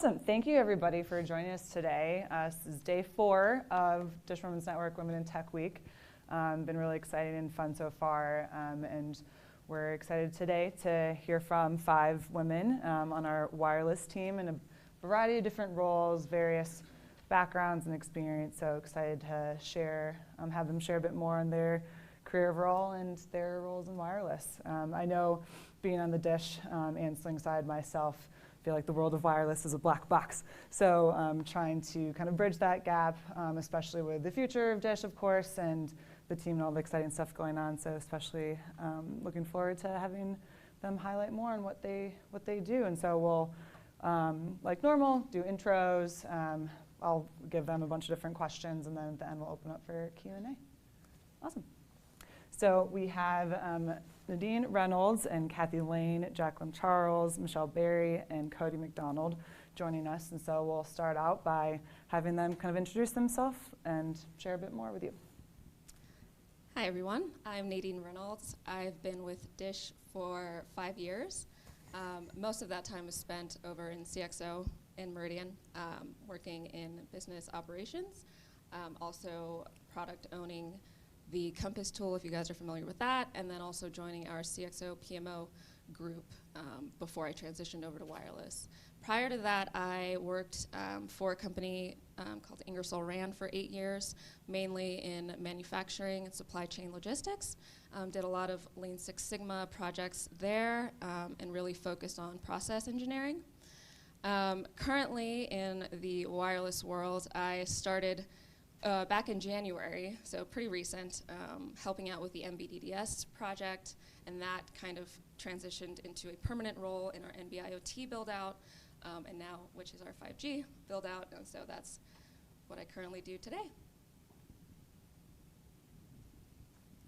Awesome. Thank you, everybody, for joining us today. This is day 4 of Dish Women's Network Women in Tech Week. Been really exciting and fun so far, and we're excited today to hear from 5 women on our wireless team in a variety of different roles, various backgrounds and experience. So excited to share, have them share a bit more on their career role and their roles in wireless. I know, being on the Dish and Sling side myself, feel like the world of wireless is a black box. So trying to kind of bridge that gap, especially with the future of Dish, of course, and the team and all the exciting stuff going on. So especially looking forward to having them highlight more on what they do. And so we'll, like normal, do intros. I'll give them a bunch of different questions, and then at the end we'll open up for Q&A. Awesome. So we have Nadine Reynolds and Kathy Lane, Jacqueline Charles, Michelle Berry, and Cody McDonald joining us. And so we'll start out by having them kind of introduce themselves and share a bit more with you. Hi, everyone. I'm Nadine Reynolds. I've been with Dish for 5 years. Most of that time was spent over in CXO in Meridian, working in business operations, also product owning the Compass tool, if you guys are familiar with that, and then also joining our CXO PMO group before I transitioned over to wireless. Prior to that, I worked for a company called Ingersoll Rand for 8 years, mainly in manufacturing and supply chain logistics. Did a lot of Lean Six Sigma projects there and really focused on process engineering. Currently in the wireless world, I started back in January, so pretty recent, helping out with the MBDDS project, and that kind of transitioned into a permanent role in our NB-IoT build-out, and now, which is our 5G build-out, and so that's what I currently do today.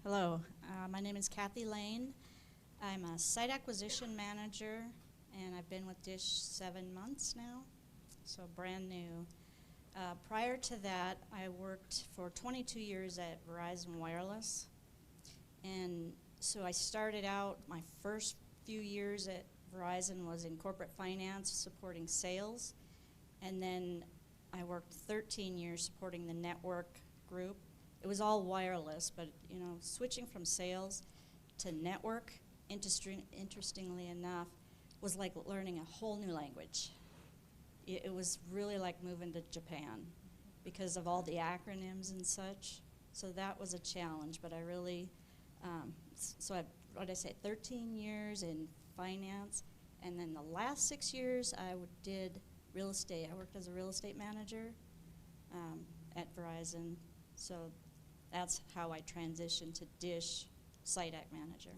Hello, my name is Kathy Lane. I'm a site acquisition manager, and I've been with Dish 7 months now, so brand new. Prior to that, I worked for 22 years at Verizon Wireless. And so I started out, my first few years at Verizon was in corporate finance, supporting sales. And then I worked 13 years supporting the network group. It was all wireless, but switching from sales to network, interestingly enough, was like learning a whole new language. It was really like moving to Japan because of all the acronyms and such. So that was a challenge, but I really, so what did I say, 13 years in finance, and then the last 6 years I did real estate. I worked as a real estate manager at Verizon, so that's how I transitioned to Dish Site Act Manager.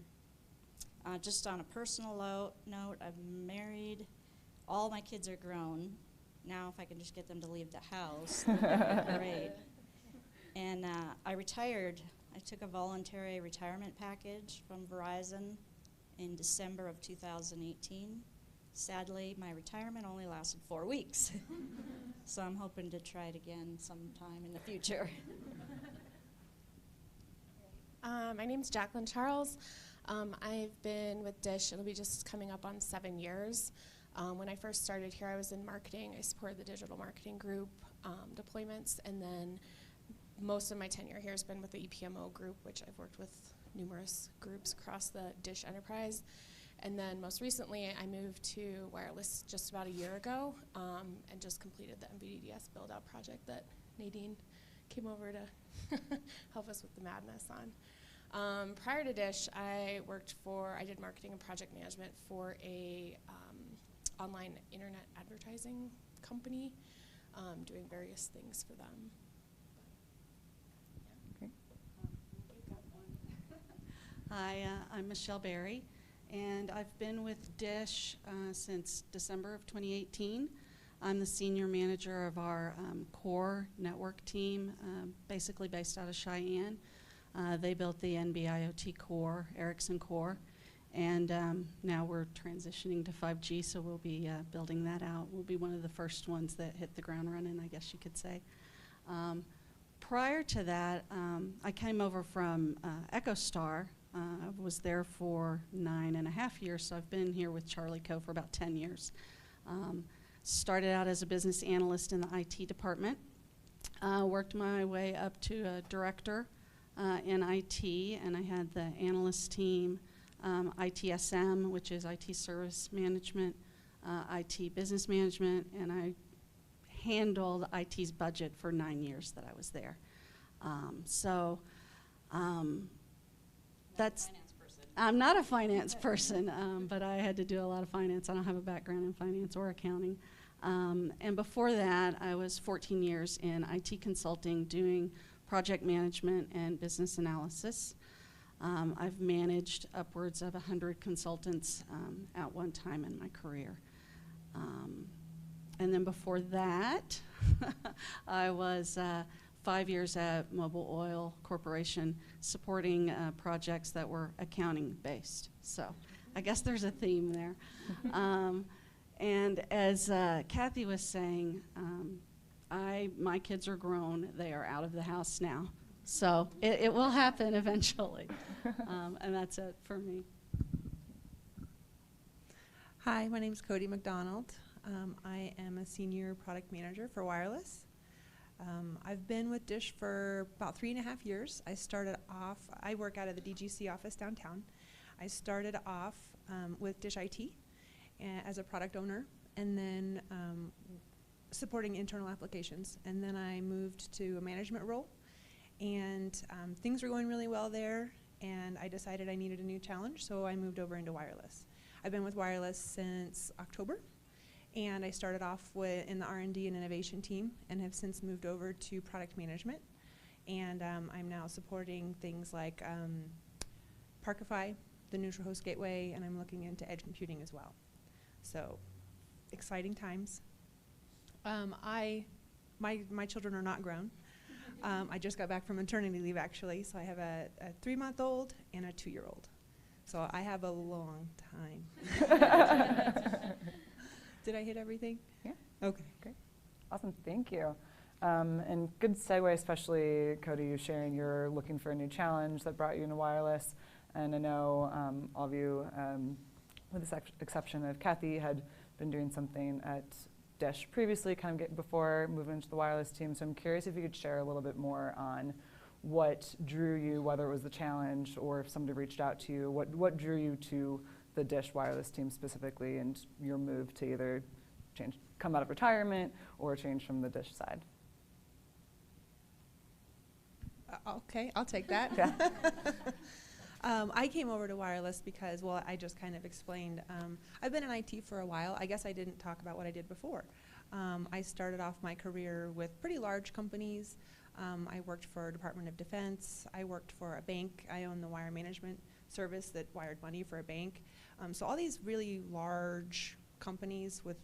Just on a personal note, I'm married. All my kids are grown. Now if I can just get them to leave the house, that'd be great. And I retired. I took a voluntary retirement package from Verizon in December of 2018. Sadly, my retirement only lasted 4 weeks. So I'm hoping to try it again sometime in the future. My name's Jacqueline Charles. I've been with Dish, it'll be just coming up on 7 years. When I first started here, I was in marketing. I supported the digital marketing group deployments, and then most of my tenure here has been with the EPMO group, which I've worked with numerous groups across the Dish enterprise. And then most recently, I moved to wireless just about a year ago and just completed the MBDDS build-out project that Nadine came over to help us with the madness on. Prior to Dish, I did marketing and project management for a online internet advertising company, doing various things for them. Okay. Hi, I'm Michelle Berry, and I've been with Dish since December of 2018. I'm the senior manager of our core network team, basically based out of Cheyenne. They built the NB-IoT core, Ericsson core, and now we're transitioning to 5G, so we'll be building that out. We'll be one of the first ones that hit the ground running, I guess you could say. Prior to that, I came over from EchoStar. I was there for 9.5 years, so I've been here with Charlie Co. for about 10 years. started out as a business analyst in the IT department. Worked my way up to a director in IT, and I had the analyst team, ITSM, which is IT service management, IT business management, and I handled IT's budget for 9 years that I was there. That's. I'm not a finance person, but I had to do a lot of finance. I don't have a background in finance or accounting. And before that, I was 14 years in IT consulting, doing project management and business analysis. I've managed upwards of 100 consultants at one time in my career. And then before that, I was 5 years at Mobil Oil Corporation supporting projects that were accounting based. So I guess there's a theme there. And as Kathy was saying, my kids are grown. They are out of the house now. So it will happen eventually. And that's it for me. Hi, my name is Cody McDonald. I am a senior product manager for wireless. I've been with Dish for about 3.5 years. I work out of the DGC office downtown. I started off with Dish IT as a product owner, and then supporting internal applications. And then I moved to a management role, and things were going really well there, and I decided I needed a new challenge, so I moved over into wireless. I've been with wireless since October. And I started off in the R&D and innovation team and have since moved over to product management. And I'm now supporting things like Parkify, the neutral host gateway, and I'm looking into edge computing as well. So exciting times. My children are not grown. I just got back from maternity leave, actually, so I have a 3-month-old and a 2-year-old. So I have a long time. Did I hit everything? Yeah. Okay. Great. Awesome. Thank you. And good segue, especially, Cody, you sharing you're looking for a new challenge that brought you into wireless. And I know all of you, with the exception of Kathy, had been doing something at Dish previously, kind of before moving into the wireless team. So I'm curious if you could share a little bit more on what drew you, whether it was the challenge or if somebody reached out to you, what drew you to the Dish wireless team specifically, and your move to either come out of retirement or change from the Dish side. Okay, I'll take that. Yeah. I came over to wireless because, well, I just kind of explained. I've been in IT for a while. I guess I didn't talk about what I did before. I started off my career with pretty large companies. I worked for Department of Defense. I worked for a bank. I owned the wire management service that wired money for a bank. So all these really large companies with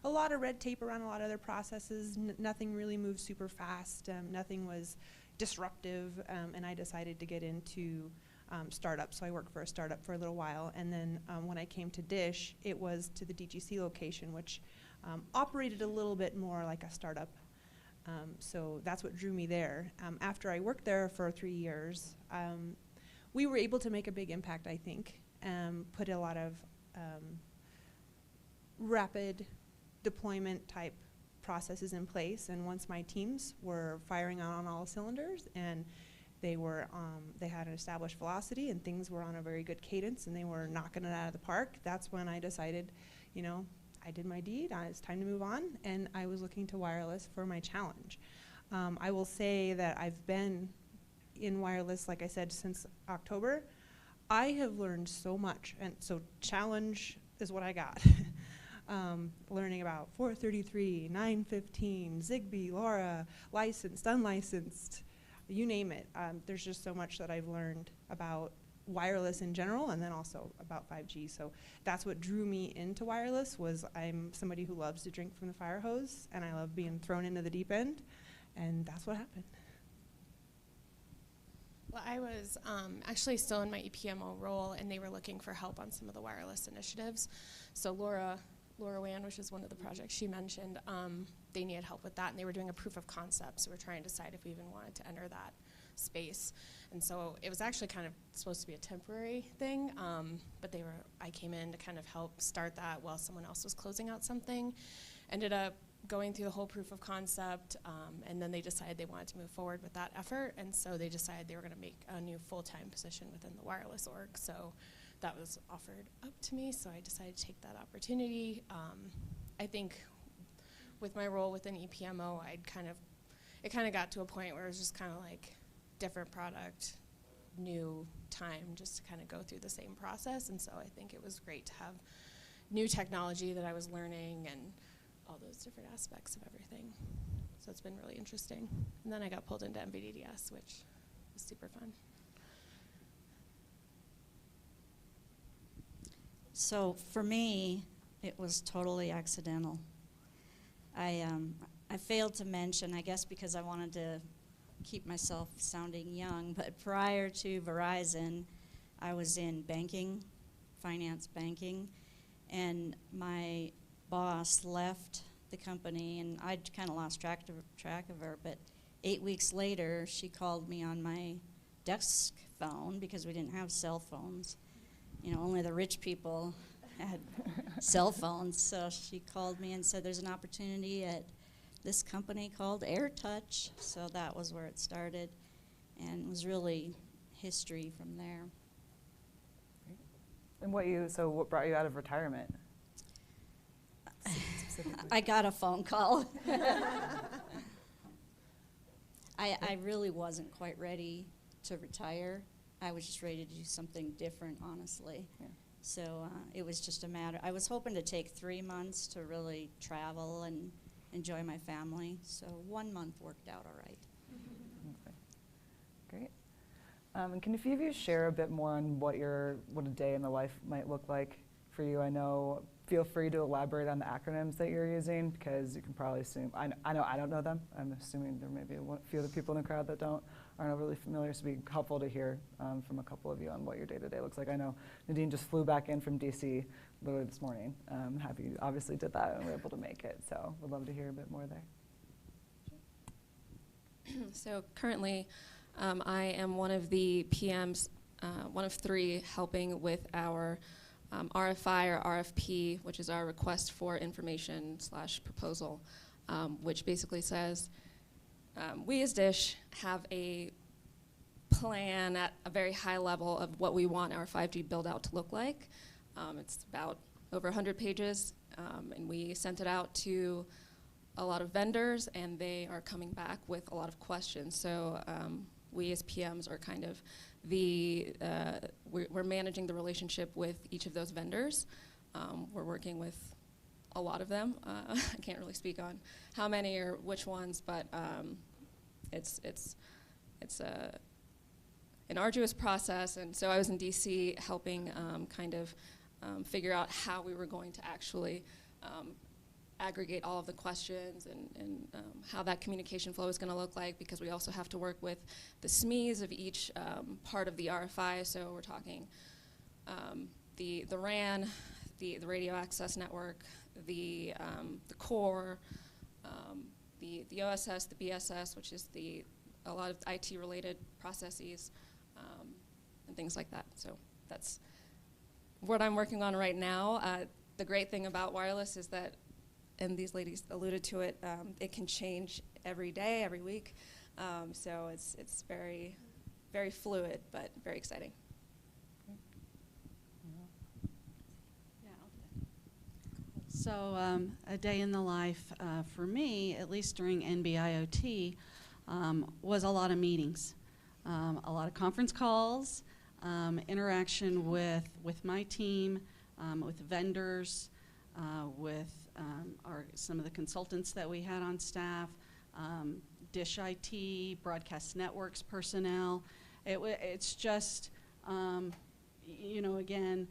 a lot of red tape around a lot of their processes. Nothing really moved super fast. Nothing was disruptive. And I decided to get into startups. So I worked for a startup for a little while. And then when I came to Dish, it was to the DGC location, which operated a little bit more like a startup. So that's what drew me there. After I worked there for 3 years, we were able to make a big impact, I think, put a lot of rapid deployment type processes in place. And once my teams were firing on all cylinders and they had an established velocity and things were on a very good cadence and they were knocking it out of the park, that's when I decided, I did my deed, it's time to move on, and I was looking to wireless for my challenge. I will say that I've been in wireless, like I said, since October. I have learned so much, and so challenge is what I got. Learning about 433, 915, Zigbee, LoRa, licensed, unlicensed, you name it. There's just so much that I've learned about wireless in general, and then also about 5G. So that's what drew me into wireless. Was I'm somebody who loves to drink from the fire hose, and I love being thrown into the deep end, and that's what happened. Well, I was actually still in my EPMO role, and they were looking for help on some of the wireless initiatives. So LoRa WAN, which is one of the projects she mentioned, they needed help with that, and they were doing a proof of concept, so we're trying to decide if we even wanted to enter that space. And so it was actually kind of supposed to be a temporary thing, but I came in to kind of help start that while someone else was closing out something. ended up going through the whole proof of concept, and then they decided they wanted to move forward with that effort, and so they decided they were going to make a new full-time position within the wireless org. So that was offered up to me, so I decided to take that opportunity. I think with my role within EPMO, it kind of got to a point where it was just kind of like different product, new time, just to kind of go through the same process. And so I think it was great to have new technology that I was learning and all those different aspects of everything. So it's been really interesting. And then I got pulled into MVDDS, which was super fun. So for me, it was totally accidental. I failed to mention, I guess because I wanted to keep myself sounding young, but prior to Verizon, I was in banking, finance banking, and my boss left the company, and I'd kind of lost track of her, but 8 weeks later, she called me on my desk phone, because we didn't have cell phones. You know, only the rich people had cell phones, so she called me and said, there's an opportunity at this company called AirTouch. So that was where it started, and it was really history from there. And what brought you out of retirement? I got a phone call. I really wasn't quite ready to retire. I was just ready to do something different, honestly. Yeah. So it was just a matter. I was hoping to take 3 months to really travel and enjoy my family. So 1 month worked out all right. Okay. Great. And can a few of you share a bit more on what a day in the life might look like for you? Feel free to elaborate on the acronyms that you're using, because you can probably assume, I know I don't know them. I'm assuming there may be a few of the people in the crowd that aren't overly familiar, so it'd be helpful to hear from a couple of you on what your day-to-day looks like. I know Nadine just flew back in from DC literally this morning. Happy you obviously did that and were able to make it, so would love to hear a bit more there. So currently, I am one of the PMs, one of 3, helping with our RFI or RFP, which is our request for information / proposal, which basically says we as DISH have a plan at a very high level of what we want our 5G build out to look like. It's about over 100 pages, and we sent it out to a lot of vendors, and they are coming back with a lot of questions. So we as PMs are kind of we're managing the relationship with each of those vendors. We're working with a lot of them. I can't really speak on how many or which ones, but it's an arduous process. And so I was in DC helping figure out how we were going to actually aggregate all of the questions and how that communication flow is going to look like, because we also have to work with the SMEs of each part of the RFI. So we're talking the RAN, the radio access network, the core, the OSS, the BSS, which is a lot of IT-related processes, and things like that. So that's what I'm working on right now. The great thing about wireless is that, and these ladies alluded to it, it can change every day, every week. So it's very, very fluid, but very exciting. So a day in the life for me, at least during NB-IoT, was a lot of meetings, a lot of conference calls, interaction with my team, with vendors, with some of the consultants that we had on staff, DISH IT, broadcast networks personnel. It's just, again,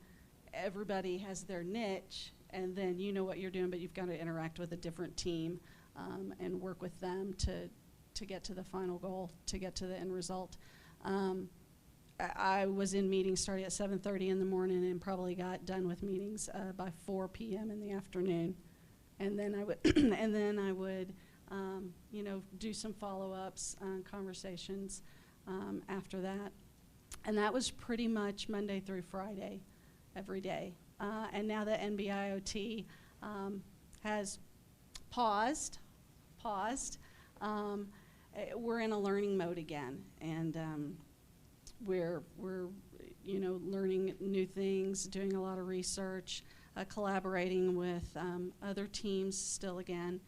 everybody has their niche, and then you know what you're doing, but you've got to interact with a different team and work with them to get to the final goal, to get to the end result. I was in meetings starting at 7:30 in the morning and probably got done with meetings by 4 p.m. in the afternoon, and then I would, do some follow-ups, conversations after that, and that was pretty much Monday through Friday, every day. And now that NB-IoT has paused. We're in a learning mode again, and we're learning new things, doing a lot of research, collaborating with other teams still again,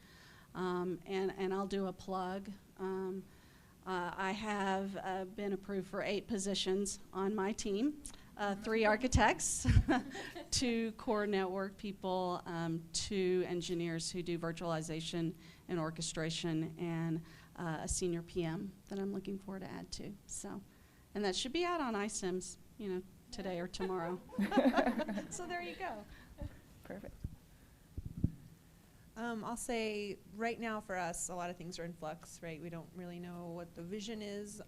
and I'll do a plug. I have been approved for 8 positions on my team, 3 architects, 2 core network people, 2 engineers who do virtualization and orchestration, and a senior PM that I'm looking forward to add to. So, and that should be out on iSIMS, today or tomorrow. So there you go. Perfect. I'll say right now for us, a lot of things are in flux, right? We don't really know what the vision is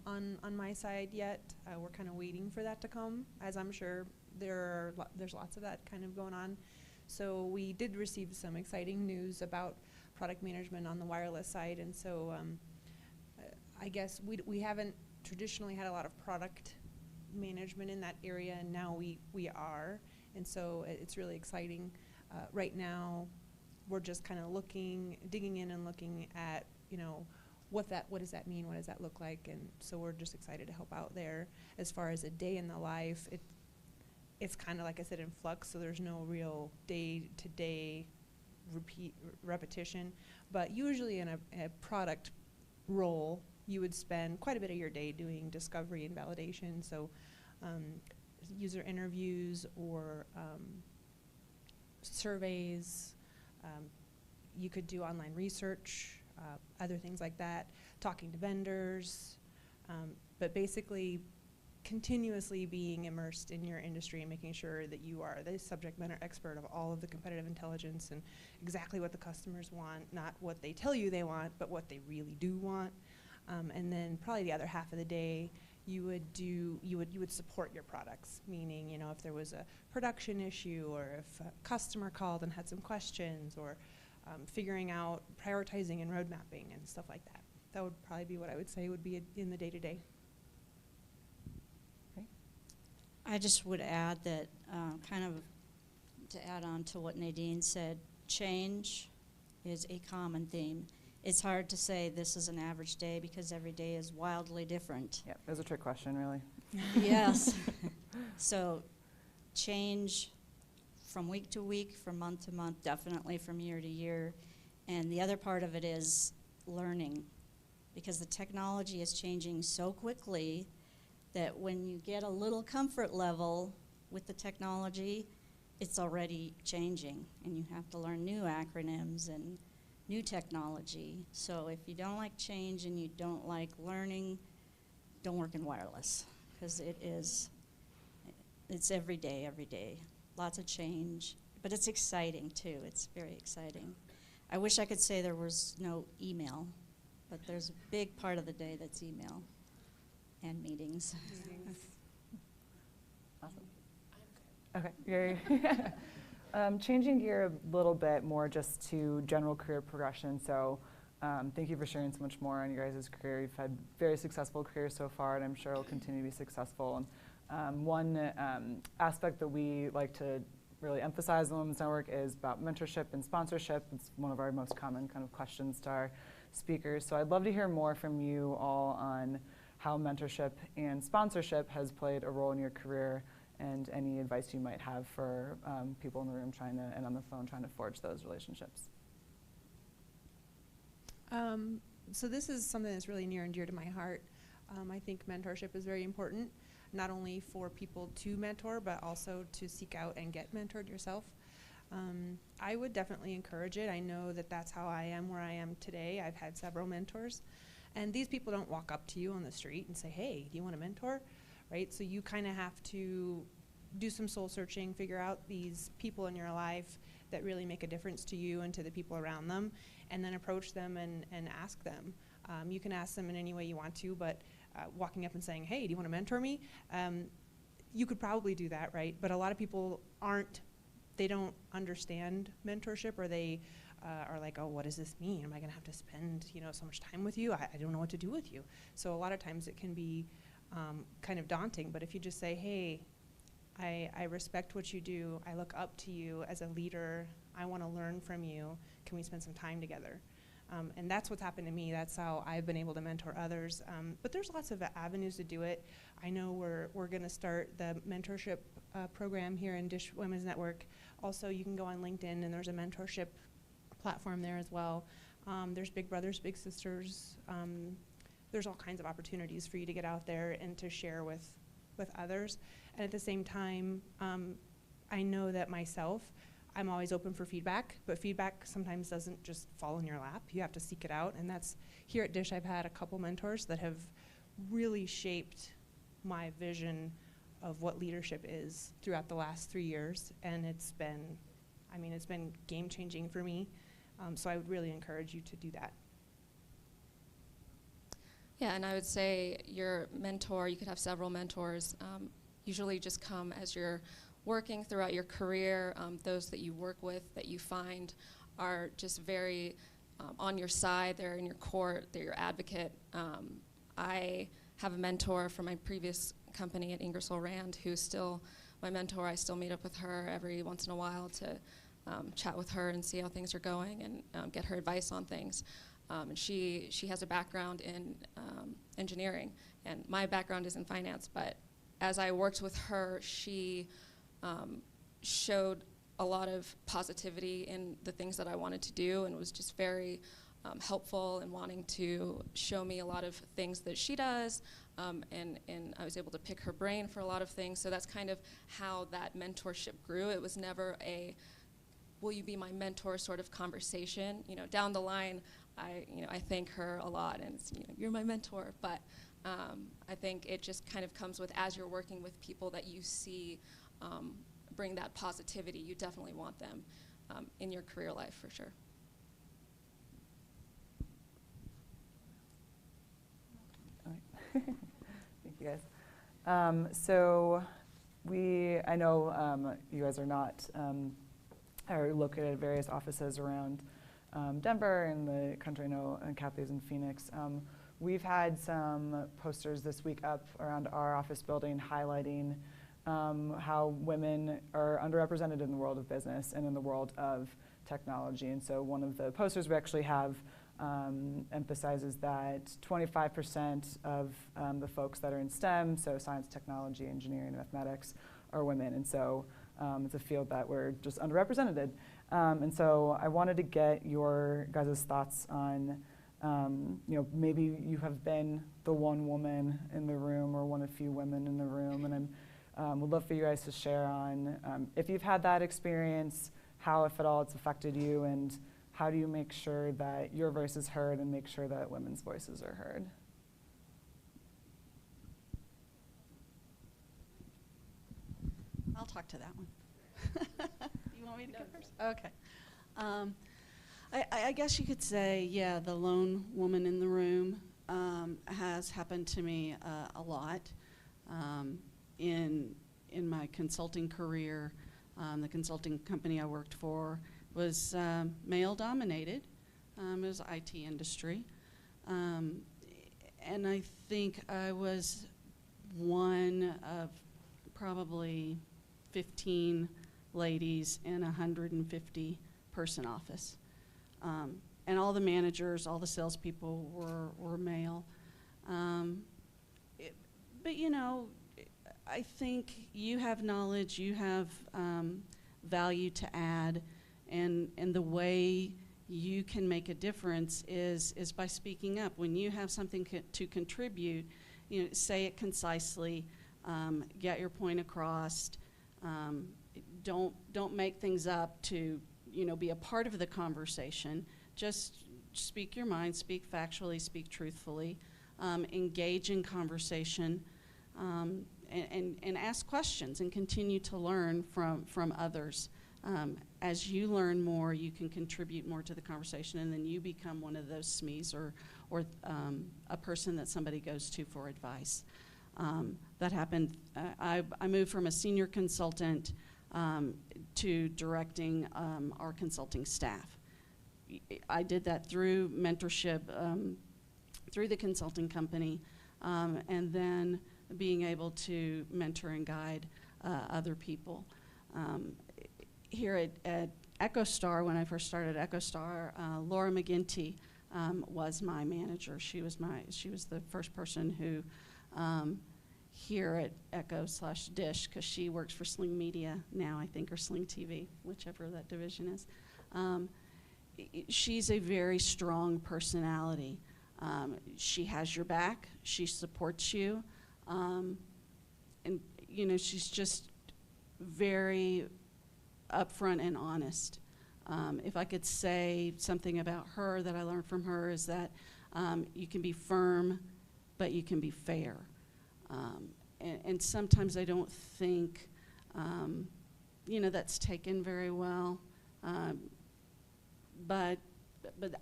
on my side yet. We're kind of waiting for that to come, as I'm sure there's lots of that kind of going on. So we did receive some exciting news about product management on the wireless side, and so I guess we haven't traditionally had a lot of product management in that area, and now we are, and so it's really exciting. Right now, we're just kind of digging in and looking at, what does that mean? What does that look like? And so we're just excited to help out there. As far as a day in the life, it's kind of like I said, in flux, so there's no real day-to-day repetition. But usually in a product role, you would spend quite a bit of your day doing discovery and validation. So user interviews or surveys. You could do online research, other things like that, talking to vendors, but basically continuously being immersed in your industry and making sure that you are the subject matter expert of all of the competitive intelligence and exactly what the customers want, not what they tell you they want, but what they really do want. And then probably the other half of the day, you would support your products, meaning, if there was a production issue or if a customer called and had some questions, or figuring out prioritizing and road mapping and stuff like that. That would probably be what I would say would be in the day-to-day. Okay. I just would add that, kind of to add on to what Nadine said, change is a common theme. It's hard to say this is an average day because every day is wildly different. Yeah, it was a trick question, really. Yes. So change from week to week, from month to month, definitely from year to year. And the other part of it is learning, because the technology is changing so quickly that when you get a little comfort level with the technology, it's already changing, and you have to learn new acronyms and new technology. So if you don't like change and you don't like learning, don't work in wireless, because it's every day, lots of change, but it's exciting too. It's very exciting. I wish I could say there was no email, but there's a big part of the day that's email and meetings. Awesome. Okay. Changing gear a little bit more just to general career progression. So thank you for sharing so much more on your guys' career. You've had very successful careers so far, and I'm sure it'll continue to be successful. And one aspect that we like to really emphasize in the Women's Network is about mentorship and sponsorship. It's one of our most common kind of questions to our speakers. So I'd love to hear more from you all on how mentorship and sponsorship has played a role in your career, and any advice you might have for people in the room and on the phone trying to forge those relationships. So this is something that's really near and dear to my heart. I think mentorship is very important, not only for people to mentor, but also to seek out and get mentored yourself. I would definitely encourage it. I know that that's how I am where I am today. I've had several mentors, and these people don't walk up to you on the street and say, hey, do you want a mentor? Right? So you kind of have to do some soul searching, figure out these people in your life that really make a difference to you and to the people around them, and then approach them and ask them. You can ask them in any way you want to, but walking up and saying, hey, do you want to mentor me? You could probably do that, right? But a lot of people they don't understand mentorship, or they are like, oh, what does this mean? Am I going to have to spend so much time with you? I don't know what to do with you. So a lot of times it can be kind of daunting, but if you just say, hey, I respect what you do, I look up to you as a leader, I want to learn from you. Can we spend some time together? And that's what's happened to me. That's how I've been able to mentor others. But there's lots of avenues to do it. I know we're going to start the mentorship program here in Dish Women's Network. Also, you can go on LinkedIn, and there's a mentorship platform there as well. There's Big Brothers, Big Sisters. There's all kinds of opportunities for you to get out there and to share with others. And at the same time, I know that myself, I'm always open for feedback, but feedback sometimes doesn't just fall in your lap. You have to seek it out, and that's here at Dish. I've had a couple mentors that have really shaped my vision of what leadership is throughout the last 3 years, and it's been game-changing for me. So I would really encourage you to do that. Yeah, and I would say your mentor, you could have several mentors, usually just come as you're working throughout your career. Those that you work with, that you find are just very on your side, they're in your court, they're your advocate. I have a mentor from my previous company at Ingersoll Rand who's still my mentor. I still meet up with her every once in a while to chat with her and see how things are going and get her advice on things. And she has a background in engineering, and my background is in finance, but as I worked with her, she showed a lot of positivity in the things that I wanted to do, and was just very helpful in wanting to show me a lot of things that she does, and I was able to pick her brain for a lot of things. So that's kind of how that mentorship grew. It was never a, will you be my mentor sort of conversation. Down the line, I thank her a lot, and it's, you're my mentor. But I think it just kind of comes with, as you're working with people that you see bring that positivity, you definitely want them in your career life for sure. All right. Thank you guys. So I know you guys are located at various offices around Denver and the country. I know Kathy's in Phoenix. We've had some posters this week up around our office building highlighting how women are underrepresented in the world of business and in the world of technology. And so one of the posters we actually have emphasizes that 25% of the folks that are in STEM, so science, technology, engineering, and mathematics, are women. And so it's a field that we're just underrepresented. And so I wanted to get your guys' thoughts on, maybe you have been the one woman in the room or one of few women in the room, and I would love for you guys to share on if you've had that experience, how, if at all, it's affected you, and how do you make sure that your voice is heard and make sure that women's voices are heard? I'll talk to that one. You want me to go first? Okay. I guess you could say, yeah, the lone woman in the room has happened to me a lot. In my consulting career, the consulting company I worked for was male-dominated. It was the IT industry. And I think I was one of probably 15 ladies in a 150-person office. And all the managers, all the salespeople were male. But I think you have knowledge, you have value to add, and the way you can make a difference is by speaking up. When you have something to contribute, say it concisely, get your point across. Don't make things up to be a part of the conversation. Just speak your mind, speak factually, speak truthfully, engage in conversation, and ask questions and continue to learn from others. As you learn more, you can contribute more to the conversation, and then you become one of those SMEs or a person that somebody goes to for advice. That happened. I moved from a senior consultant to directing our consulting staff. I did that through mentorship, through the consulting company, and then being able to mentor and guide other people. Here at EchoStar, when I first started EchoStar, Laura McGinty was my manager. She was the first person who here at Echo/Dish, because she works for Sling Media now, I think, or Sling TV, whichever that division is. She's a very strong personality. She has your back. She supports you, and she's just very upfront and honest. If I could say something about her that I learned from her is that you can be firm, but you can be fair. And sometimes I don't think, that's taken very well. But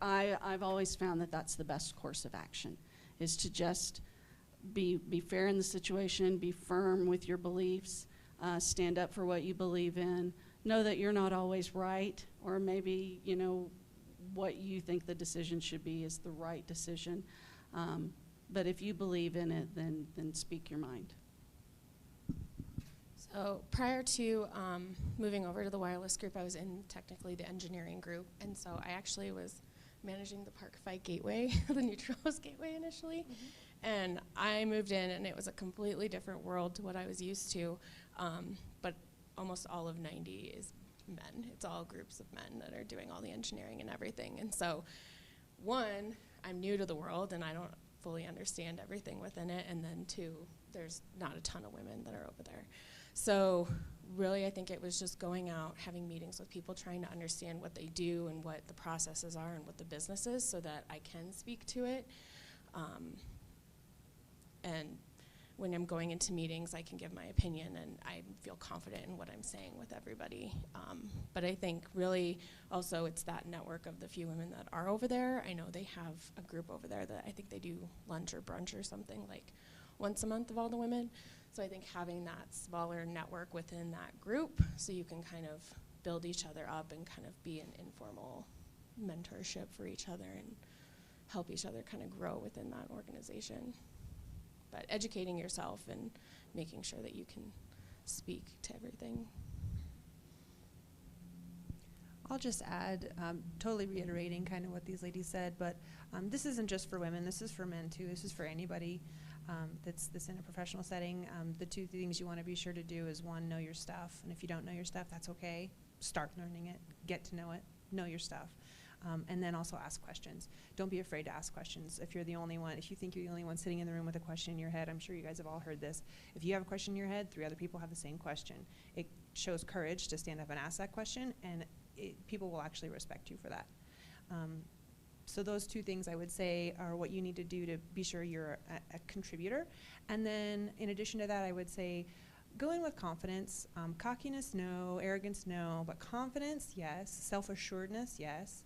I've always found that that's the best course of action, is to just be fair in the situation, be firm with your beliefs, stand up for what you believe in, know that you're not always right, or maybe, what you think the decision should be is the right decision. But if you believe in it, then speak your mind. So prior to moving over to the wireless group, I was in technically the engineering group, and so I actually was managing the Park Fight Gateway, the Neutral Host Gateway initially, and I moved in, and it was a completely different world to what I was used to, but almost all of 90 is men. It's all groups of men that are doing all the engineering and everything, and so one, I'm new to the world, and I don't fully understand everything within it, and then two, there's not a ton of women that are over there. So really, I think it was just going out, having meetings with people, trying to understand what they do and what the processes are and what the business is, so that I can speak to it. And when I'm going into meetings, I can give my opinion, and I feel confident in what I'm saying with everybody. But I think really also it's that network of the few women that are over there. I know they have a group over there that I think they do lunch or brunch or something like once a month of all the women. So I think having that smaller network within that group, so you can kind of build each other up and kind of be an informal mentorship for each other and help each other kind of grow within that organization. But educating yourself and making sure that you can speak to everything. I'll just add, totally reiterating kind of what these ladies said, but this isn't just for women, this is for men too, this is for anybody that's in a professional setting. The two things you want to be sure to do is, one, know your stuff, and if you don't know your stuff, that's okay. Start learning it, get to know it, know your stuff. And then also ask questions. Don't be afraid to ask questions. If you're the only one, if you think you're the only one sitting in the room with a question in your head, I'm sure you guys have all heard this. If you have a question in your head, 3 other people have the same question. It shows courage to stand up and ask that question, and people will actually respect you for that. So those 2 things I would say are what you need to do to be sure you're a contributor. And then in addition to that, I would say go in with confidence. Cockiness, no. Arrogance, no. But confidence, yes. Self-assuredness, yes.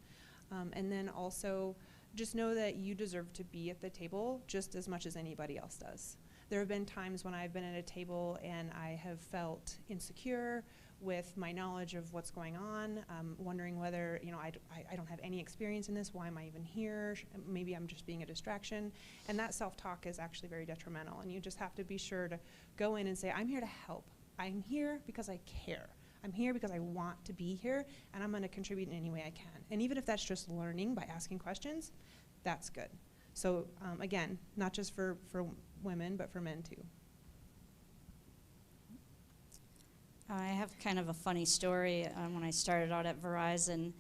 And then also just know that you deserve to be at the table just as much as anybody else does. There have been times when I've been at a table and I have felt insecure with my knowledge of what's going on, wondering whether, I don't have any experience in this, why am I even here? Maybe I'm just being a distraction. And that self-talk is actually very detrimental, and you just have to be sure to go in and say, I'm here to help. I'm here because I care. I'm here because I want to be here, and I'm going to contribute in any way I can. And even if that's just learning by asking questions, that's good. So again, not just for women, but for men too. I have kind of a funny story. When I started out at Verizon,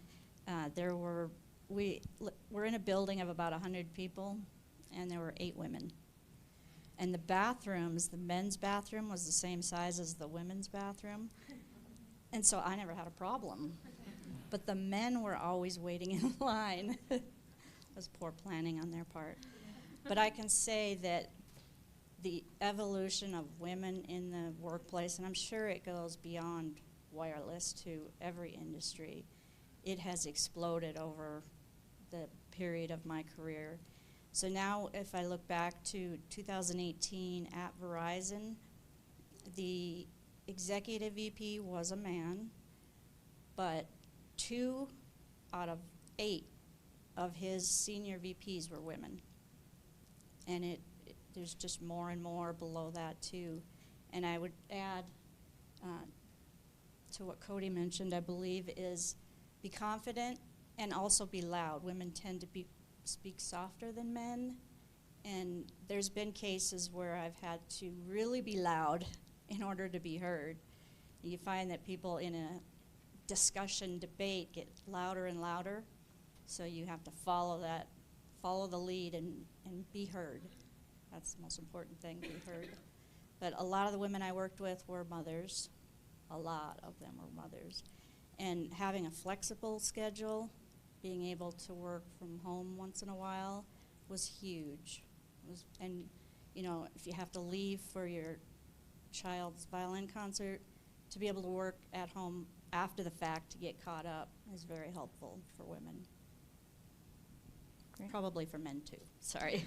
we're in a building of about 100 people, and there were 8 women. And the bathrooms, the men's bathroom was the same size as the women's bathroom. And so I never had a problem. But the men were always waiting in line. It was poor planning on their part. But I can say that the evolution of women in the workplace, and I'm sure it goes beyond wireless to every industry, it has exploded over the period of my career. So now if I look back to 2018 at Verizon, the executive VP was a man, but 2 out of 8 of his senior VPs were women. And there's just more and more below that too. And I would add to what Cody mentioned, I believe, is be confident and also be loud. Women tend to speak softer than men, and there's been cases where I've had to really be loud in order to be heard. You find that people in a discussion, debate, get louder and louder, so you have to follow the lead and be heard. That's the most important thing, be heard. But a lot of the women I worked with were mothers. A lot of them were mothers. And having a flexible schedule, being able to work from home once in a while was huge. And you know, if you have to leave for your child's violin concert, to be able to work at home after the fact to get caught up is very helpful for women. Great. Probably for men too, sorry.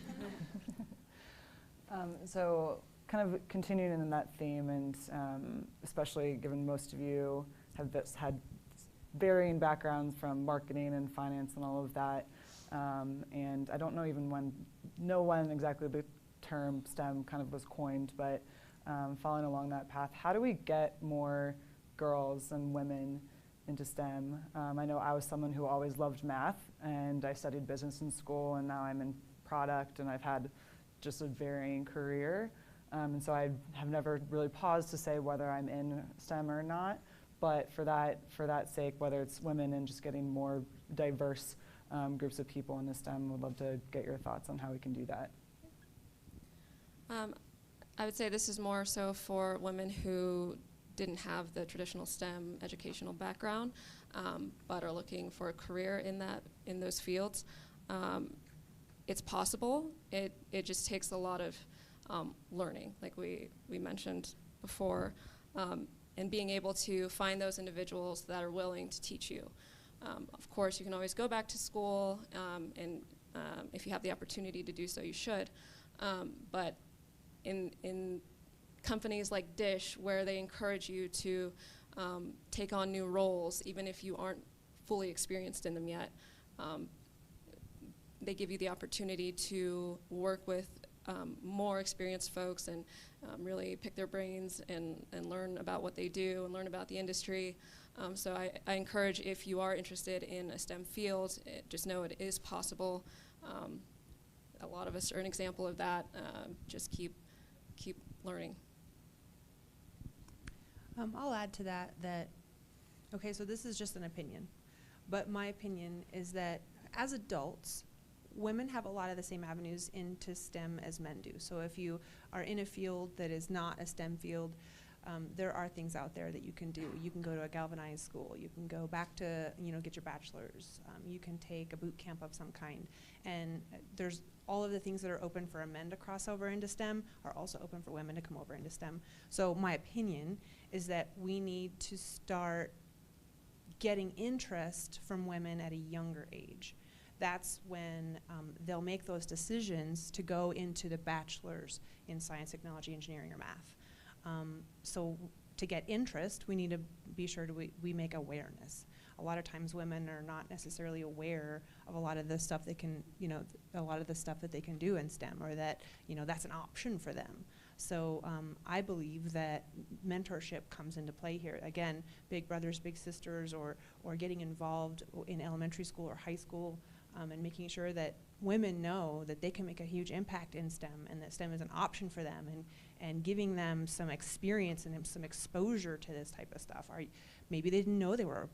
So kind of continuing in that theme, and especially given most of you have had varying backgrounds from marketing and finance and all of that, and I don't know when exactly the term STEM kind of was coined, but following along that path, how do we get more girls and women into STEM? I know I was someone who always loved math, and I studied business in school, and now I'm in product, and I've had just a varying career. And so I have never really paused to say whether I'm in STEM or not. But for that sake, whether it's women and just getting more diverse groups of people in the STEM, would love to get your thoughts on how we can do that. I would say this is more so for women who didn't have the traditional STEM educational background, but are looking for a career in those fields. It's possible. It just takes a lot of learning, like we mentioned before, and being able to find those individuals that are willing to teach you. Of course, you can always go back to school, and if you have the opportunity to do so, you should. But in companies like Dish, where they encourage you to take on new roles, even if you aren't fully experienced in them yet, they give you the opportunity to work with more experienced folks and really pick their brains and learn about what they do and learn about the industry. So I encourage, if you are interested in a STEM field, just know it is possible. A lot of us are an example of that. Just keep learning. I'll add to that, okay, so this is just an opinion, but my opinion is that as adults, women have a lot of the same avenues into STEM as men do. So if you are in a field that is not a STEM field, there are things out there that you can do. You can go to a galvanized school. You can go back to, get your bachelor's. You can take a boot camp of some kind. And there's all of the things that are open for men to cross over into STEM are also open for women to come over into STEM. So my opinion is that we need to start getting interest from women at a younger age. That's when they'll make those decisions to go into the bachelor's in science, technology, engineering, or math. So to get interest, we need to be sure we make awareness. A lot of times women are not necessarily aware of a lot of the stuff they can, a lot of the stuff that they can do in STEM, or that, that's an option for them. So I believe that mentorship comes into play here. Again, big brothers, big sisters, or getting involved in elementary school or high school, and making sure that women know that they can make a huge impact in STEM, and that STEM is an option for them, and giving them some experience and some exposure to this type of stuff. Maybe they didn't know they were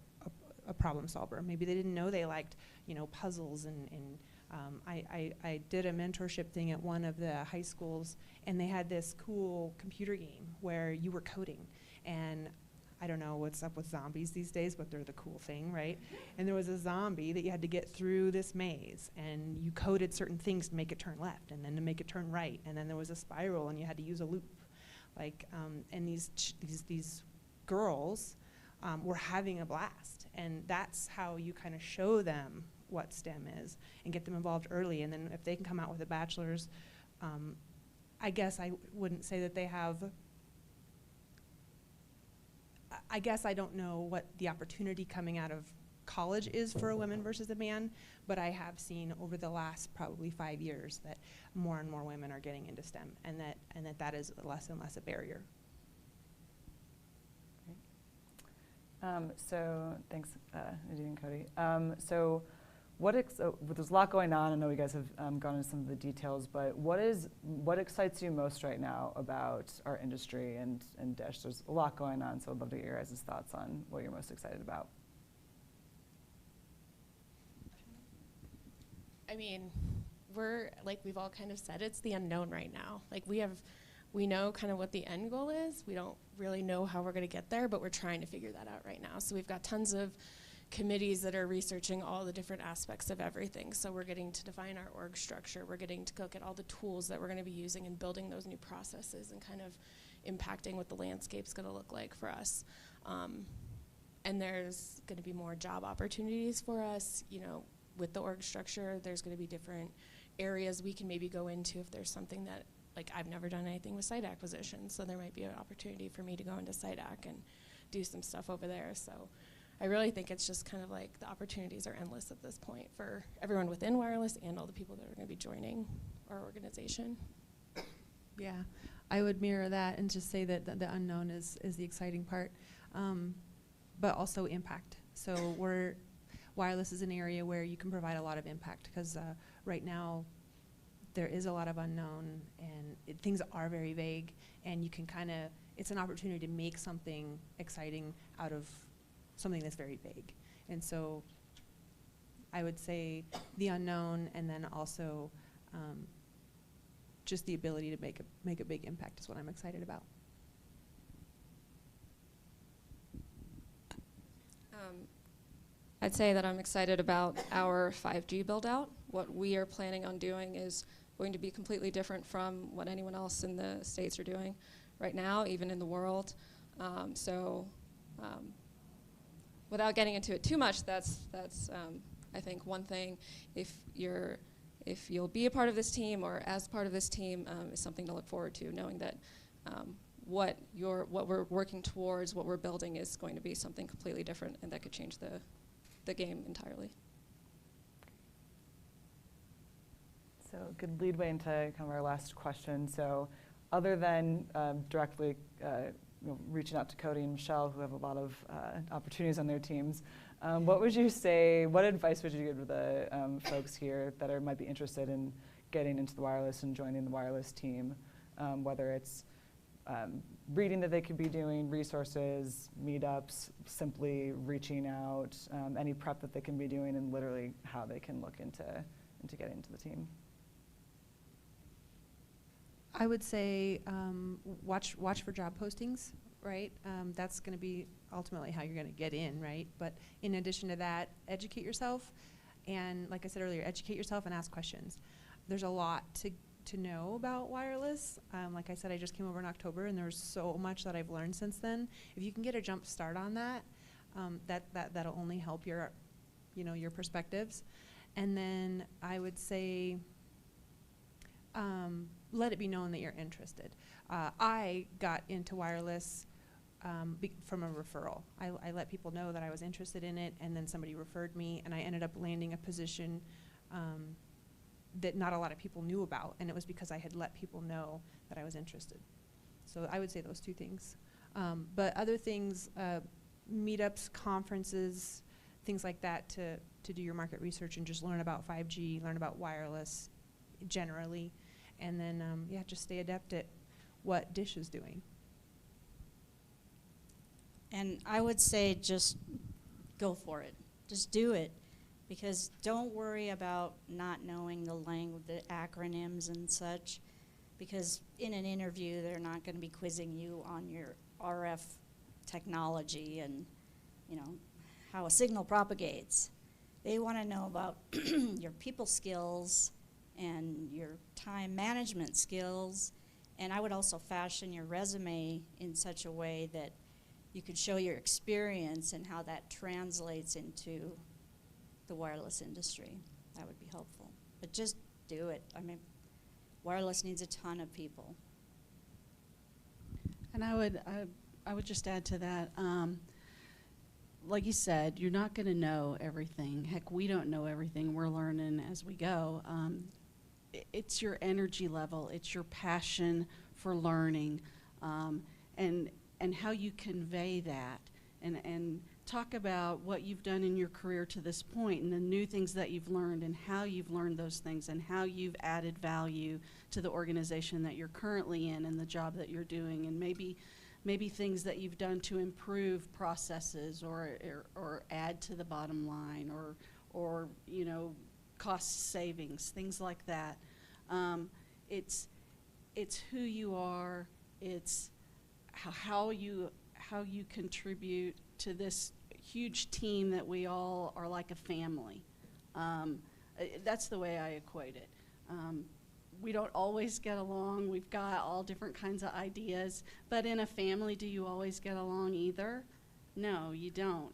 a problem solver. Maybe they didn't know they liked, puzzles. And I did a mentorship thing at one of the high schools, and they had this cool computer game where you were coding. And I don't know what's up with zombies these days, but they're the cool thing, right? And there was a zombie that you had to get through this maze, and you coded certain things to make it turn left, and then to make it turn right, and then there was a spiral, and you had to use a loop. And these girls were having a blast, and that's how you kind of show them what STEM is and get them involved early. And then if they can come out with a bachelor's, I guess I wouldn't say that they have. I guess I don't know what the opportunity coming out of college is for a woman versus a man, but I have seen over the last probably 5 years that more and more women are getting into STEM, and that is less and less a barrier. So thanks, Nadine and Cody. So there's a lot going on. I know you guys have gone into some of the details, but what excites you most right now about our industry and DISH? There's a lot going on, so I'd love to get your guys' thoughts on what you're most excited about. I mean, we're, like we've all kind of said, it's the unknown right now. Like we know kind of what the end goal is. We don't really know how we're going to get there, but we're trying to figure that out right now. So we've got tons of committees that are researching all the different aspects of everything. So we're getting to define our org structure. We're getting to look at all the tools that we're going to be using and building those new processes and kind of impacting what the landscape's going to look like for us. And there's going to be more job opportunities for us, you know, with the org structure. There's going to be different areas we can maybe go into if there's something that, like, I've never done anything with site acquisition, so there might be an opportunity for me to go into site ac and do some stuff over there. So I really think it's just kind of like the opportunities are endless at this point for everyone within wireless and all the people that are going to be joining our organization. Yeah, I would mirror that and just say that the unknown is the exciting part, but also impact. So wireless is an area where you can provide a lot of impact, because right now there is a lot of unknown, and things are very vague, and you can it's an opportunity to make something exciting out of something that's very vague. And so I would say the unknown, and then also just the ability to make a big impact is what I'm excited about. I'd say that I'm excited about our 5G build out. What we are planning on doing is going to be completely different from what anyone else in the States are doing right now, even in the world. Without getting into it too much, that's I think one thing. If you'll be a part of this team or as part of this team, is something to look forward to, knowing that what we're working towards, what we're building, is going to be something completely different, and that could change the game entirely. So good lead way into kind of our last question. So other than directly reaching out to Cody and Michelle, who have a lot of opportunities on their teams, what advice would you give to the folks here that might be interested in getting into the wireless and joining the wireless team, whether it's reading that they could be doing, resources, meetups, simply reaching out, any prep that they can be doing, and literally how they can look into getting into the team? I would say watch for job postings, right? That's going to be ultimately how you're going to get in, right? But in addition to that, educate yourself, and like I said earlier, educate yourself and ask questions. There's a lot to know about wireless. Like I said, I just came over in October, and there's so much that I've learned since then. If you can get a jump start on that, that'll only help your perspectives. And then I would say let it be known that you're interested. I got into wireless from a referral. I let people know that I was interested in it, and then somebody referred me, and I ended up landing a position that not a lot of people knew about, and it was because I had let people know that I was interested. So I would say those two things. But other things, meetups, conferences, things like that to do your market research and just learn about 5G, learn about wireless generally, and then just stay adept at what DISH is doing. And I would say just go for it. Just do it. Because don't worry about not knowing the language, the acronyms and such, because in an interview they're not going to be quizzing you on your RF technology and, how a signal propagates. They want to know about your people skills and your time management skills. And I would also fashion your resume in such a way that you could show your experience and how that translates into the wireless industry. That would be helpful. But just do it. I mean, wireless needs a ton of people. And I would just add to that, like you said, you're not going to know everything. Heck, we don't know everything. We're learning as we go. It's your energy level. It's your passion for learning, and how you convey that, and talk about what you've done in your career to this point and the new things that you've learned and how you've learned those things and how you've added value to the organization that you're currently in and the job that you're doing, and maybe things that you've done to improve processes or add to the bottom line or you know, cost savings, things like that. It's who you are. It's how you contribute to this huge team that we all are like a family. That's the way I equate it. We don't always get along. We've got all different kinds of ideas. But in a family, do you always get along either? No, you don't.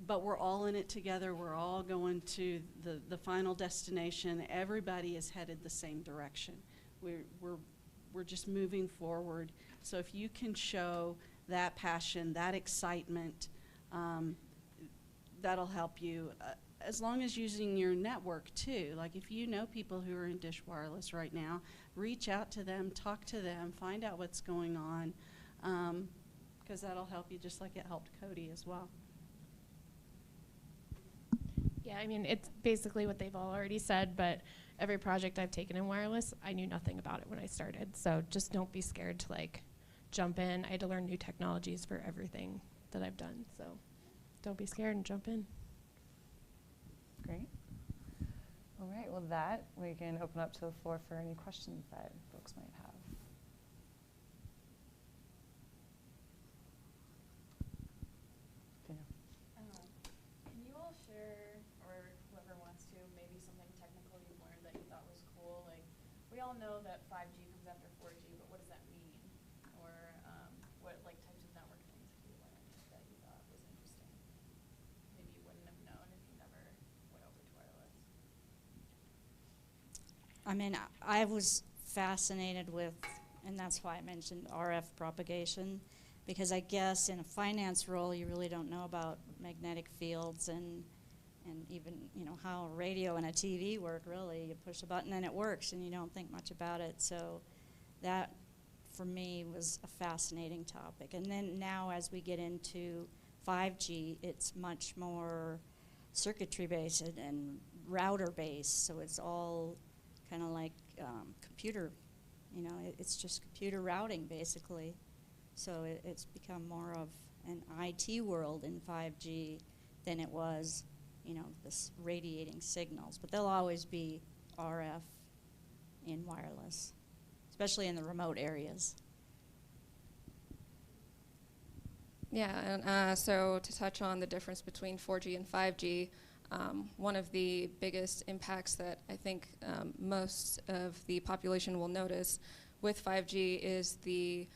But we're all in it together. We're all going to the final destination. Everybody is headed the same direction. We're just moving forward. So if you can show that passion, that excitement, that'll help you. As long as using your network too. Like if you know people who are in Dish Wireless right now, reach out to them, talk to them, find out what's going on, because that'll help you just like it helped Cody as well. Yeah, I mean, it's basically what they've all already said, but every project I've taken in wireless, I knew nothing about it when I started. So just don't be scared to like jump in. I had to learn new technologies for everything that I've done. So don't be scared and jump in. Great. All right, well that, we can open up to the floor for any questions that folks might have. Can you all share, or whoever wants to, maybe something technical you've learned that you thought was cool? Like, we all know that 5G comes after 4G, but what does that mean? Or what like types of network things have you learned that you thought was interesting? Maybe you wouldn't have known if you never went over to wireless. I mean, I was fascinated with, and that's why I mentioned RF propagation, because I guess in a finance role you really don't know about magnetic fields and even, you know, how a radio and a TV work. Really, you push a button and it works and you don't think much about it. So that for me was a fascinating topic. And then now as we get into 5G, it's much more circuitry based and router based, so it's all kind of like computer, you know, it's just computer routing basically. So it's become more of an IT world in 5G than it was, you know, this radiating signals. But there'll always be RF in wireless, especially in the remote areas. Yeah, and so to touch on the difference between 4G and 5G, one of the biggest impacts that I think most of the population will notice with 5G is the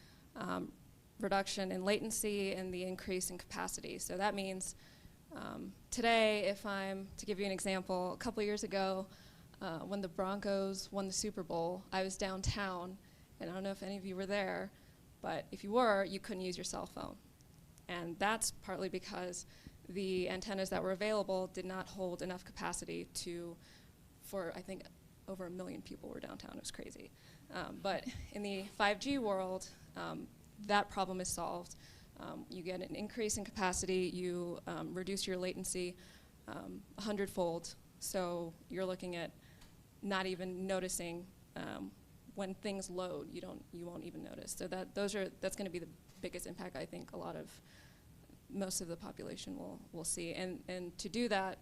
reduction in latency and the increase in capacity. So that means today, if I'm to give you an example, a couple years ago when the Broncos won the Super Bowl, I was downtown, and I don't know if any of you were there, but if you were, you couldn't use your cell phone. And that's partly because the antennas that were available did not hold enough capacity for I think over 1 million people were downtown. It was crazy. But in the 5G world, that problem is solved. You get an increase in capacity, you reduce your latency 100-fold. So you're looking at not even noticing when things load. You won't even notice. So that's going to be the biggest impact I think most of the population will see. And to do that,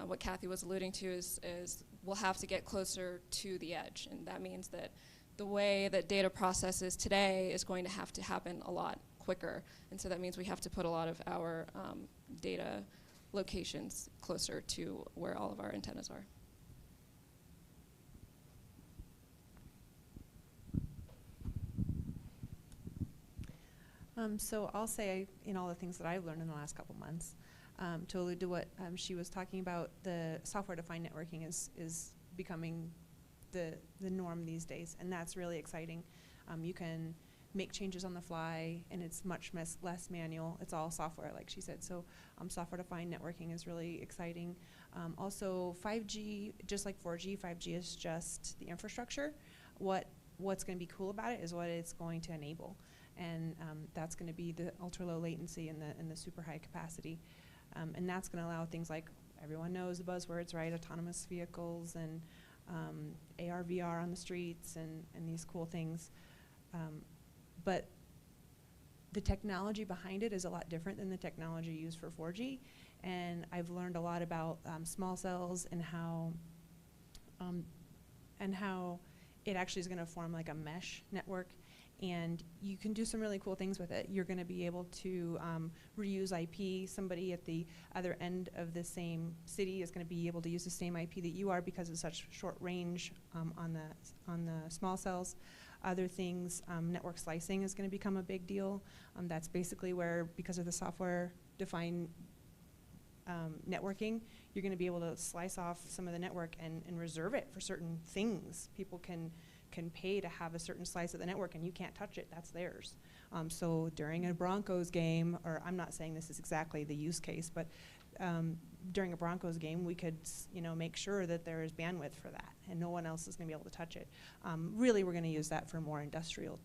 what Kathy was alluding to is we'll have to get closer to the edge, and that means that the way that data processes today is going to have to happen a lot quicker, and so that means we have to put a lot of our data locations closer to where all of our antennas are. So I'll say, in all the things that I've learned in the last couple months, to allude to what she was talking about, the software-defined networking is becoming the norm these days, and that's really exciting. You can make changes on the fly, and it's much less manual. It's all software, like she said. So software-defined networking is really exciting. Also, 5G, just like 4G, 5G is just the infrastructure. What's going to be cool about it is what it's going to enable. and that's going to be the ultra low latency and the super high capacity, and that's going to allow things like, everyone knows the buzzwords, right? Autonomous vehicles and AR, VR on the streets and these cool things. But the technology behind it is a lot different than the technology used for 4G. And I've learned a lot about small cells and how it actually is going to form like a mesh network. And you can do some really cool things with it. You're going to be able to reuse IP. Somebody at the other end of the same city is going to be able to use the same IP that you are because of such short range on the small cells. Other things, network slicing is going to become a big deal. That's basically where, because of the software-defined networking, you're going to be able to slice off some of the network and reserve it for certain things. People can pay to have a certain slice of the network, and you can't touch it. That's theirs. So during a Broncos game, or I'm not saying this is exactly the use case, but during a Broncos game, we could make sure that there is bandwidth for that, and no one else is going to be able to touch it. Really, we're going to use that for more industrial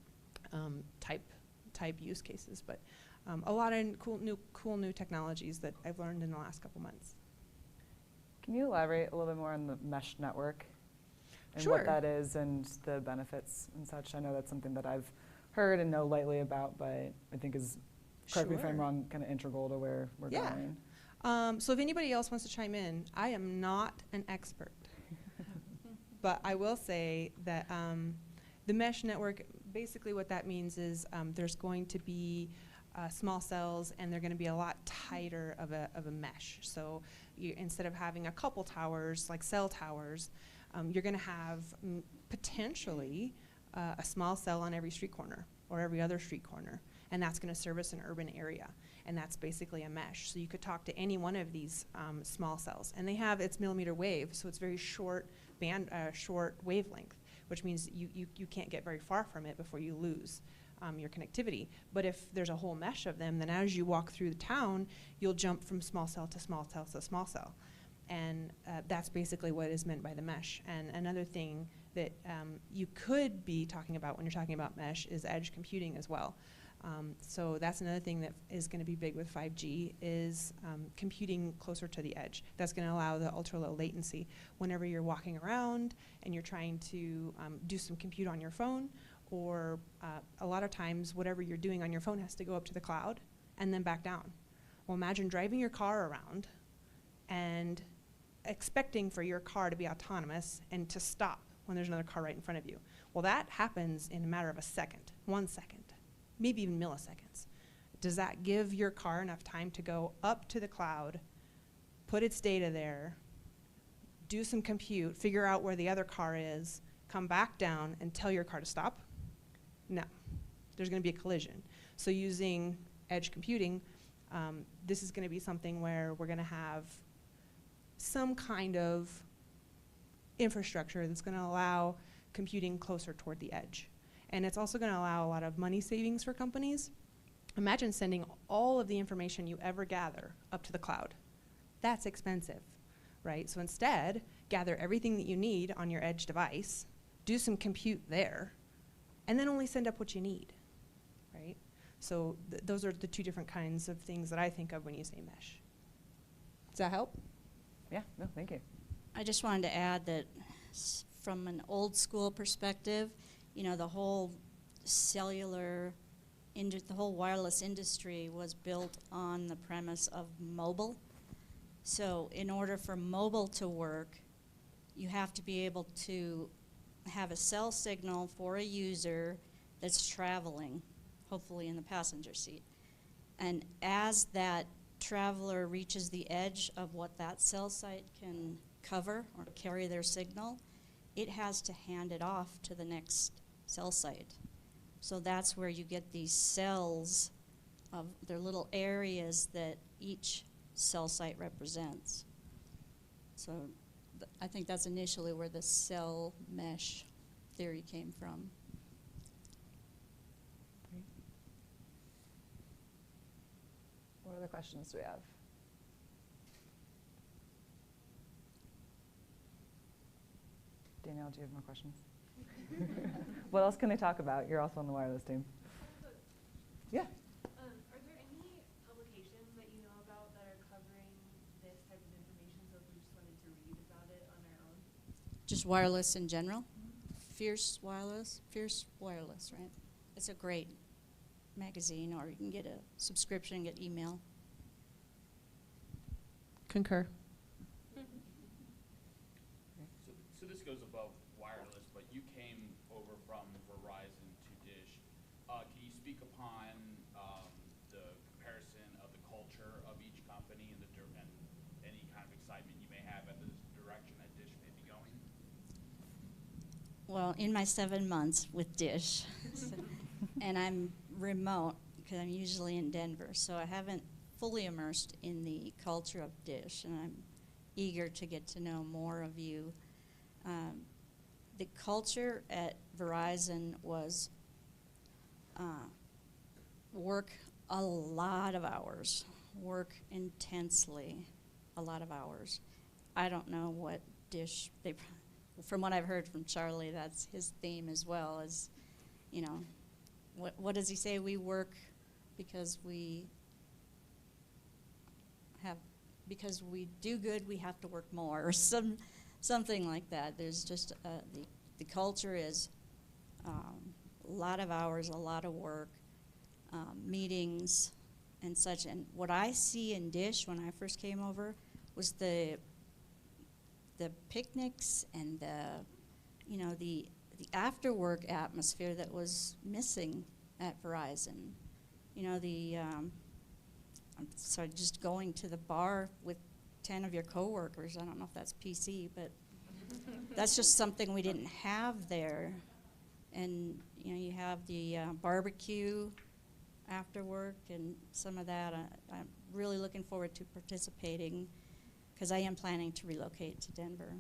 type use cases, but a lot of cool new technologies that I've learned in the last couple months. Can you elaborate a little bit more on the mesh network and Sure. what that is and the benefits and such? I know that's something that I've heard and know lightly about, but I think is, correct me if I'm Sure. wrong, kind of integral to where we're Yeah. going. So if anybody else wants to chime in, I am not an expert. But I will say that the mesh network, basically what that means is there's going to be small cells, and they're going to be a lot tighter of a mesh. So instead of having a couple towers, like cell towers, you're going to have potentially a small cell on every street corner or every other street corner, and that's going to service an urban area. And that's basically a mesh. So you could talk to any one of these small cells, and it's millimeter wave, so it's very short wavelength, which means you can't get very far from it before you lose your connectivity. But if there's a whole mesh of them, then as you walk through the town, you'll jump from small cell to small cell to small cell. And that's basically what is meant by the mesh. And another thing that you could be talking about when you're talking about mesh is edge computing as well. So that's another thing that is going to be big with 5G is computing closer to the edge. That's going to allow the ultra low latency. Whenever you're walking around and you're trying to do some compute on your phone, or a lot of times whatever you're doing on your phone has to go up to the cloud and then back down. Well, imagine driving your car around and expecting for your car to be autonomous and to stop when there's another car right in front of you. Well, that happens in a matter of a second, 1 second, maybe even milliseconds. Does that give your car enough time to go up to the cloud, put its data there, do some compute, figure out where the other car is, come back down and tell your car to stop? No, there's going to be a collision. So using edge computing, this is going to be something where we're going to have some kind of infrastructure that's going to allow computing closer toward the edge. And it's also going to allow a lot of money savings for companies. Imagine sending all of the information you ever gather up to the cloud. That's expensive, right? So instead, gather everything that you need on your edge device, do some compute there, and then only send up what you need, right? So those are the two different kinds of things that I think of when you say mesh. Does that help? Yeah, no, thank you. I just wanted to add that from an old school perspective, the whole the whole wireless industry was built on the premise of mobile. So in order for mobile to work, you have to be able to have a cell signal for a user that's traveling, hopefully in the passenger seat. And as that traveler reaches the edge of what that cell site can cover or carry their signal, it has to hand it off to the next cell site. So that's where you get these cells of their little areas that each cell site represents. So I think that's initially where the cell mesh theory came from. Great. What other questions do we have? Danielle, do you have more questions? What else can they talk about? You're also on the wireless team. just wireless in general. Fierce Wireless, right? It's a great magazine, or you can get a subscription, get email. Concur. So this goes above wireless, but you came over from Verizon to Dish. Can you speak upon the comparison of the culture of each company and and any kind of excitement you may have at the direction that Dish may be going? Well, in my 7 months with Dish, and I'm remote because I'm usually in Denver, so I haven't fully immersed in the culture of Dish, and I'm eager to get to know more of you. The culture at Verizon was work a lot of hours, work intensely, a lot of hours. I don't know what Dish, from what I've heard from Charlie, that's his theme as well, is, you know, what does he say? We work because we do good, we have to work more, or something like that. There's just, the culture is a lot of hours, a lot of work, meetings and such. And what I see in Dish when I first came over was the picnics and the after work atmosphere that was missing at Verizon. You know, so just going to the bar with 10 of your coworkers, I don't know if that's PC, but that's just something we didn't have there. And you know, you have the barbecue after work and some of that. I'm really looking forward to participating, because I am planning to relocate to Denver.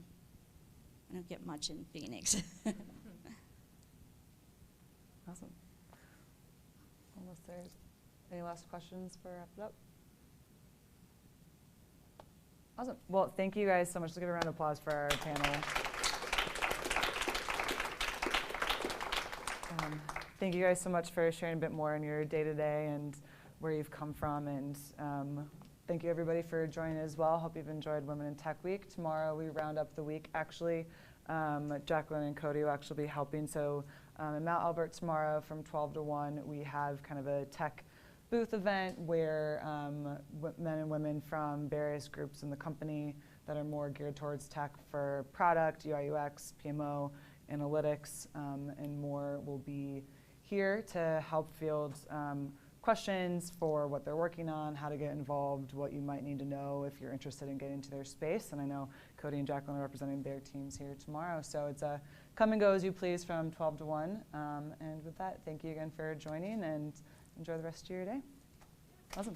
I don't get much in Phoenix. Awesome. Unless there's any last questions for wrap it up? Awesome. Well, thank you guys so much. Let's give a round of applause for our panel. Thank you guys so much for sharing a bit more on your day-to-day and where you've come from. And thank you, everybody, for joining as well. Hope you've enjoyed Women in Tech Week. Tomorrow, we round up the week. Actually, Jacqueline and Cody will actually be helping. So in Mount Albert tomorrow from 12 to 1, we have kind of a tech booth event where men and women from various groups in the company that are more geared towards tech for product, UI, UX, PMO, analytics, and more will be here to help field questions for what they're working on, how to get involved, what you might need to know if you're interested in getting into their space. And I know Cody and Jacqueline are representing their teams here tomorrow. So it's a come and go as you please from 12 to 1. And with that, thank you again for joining, and enjoy the rest of your day. Awesome.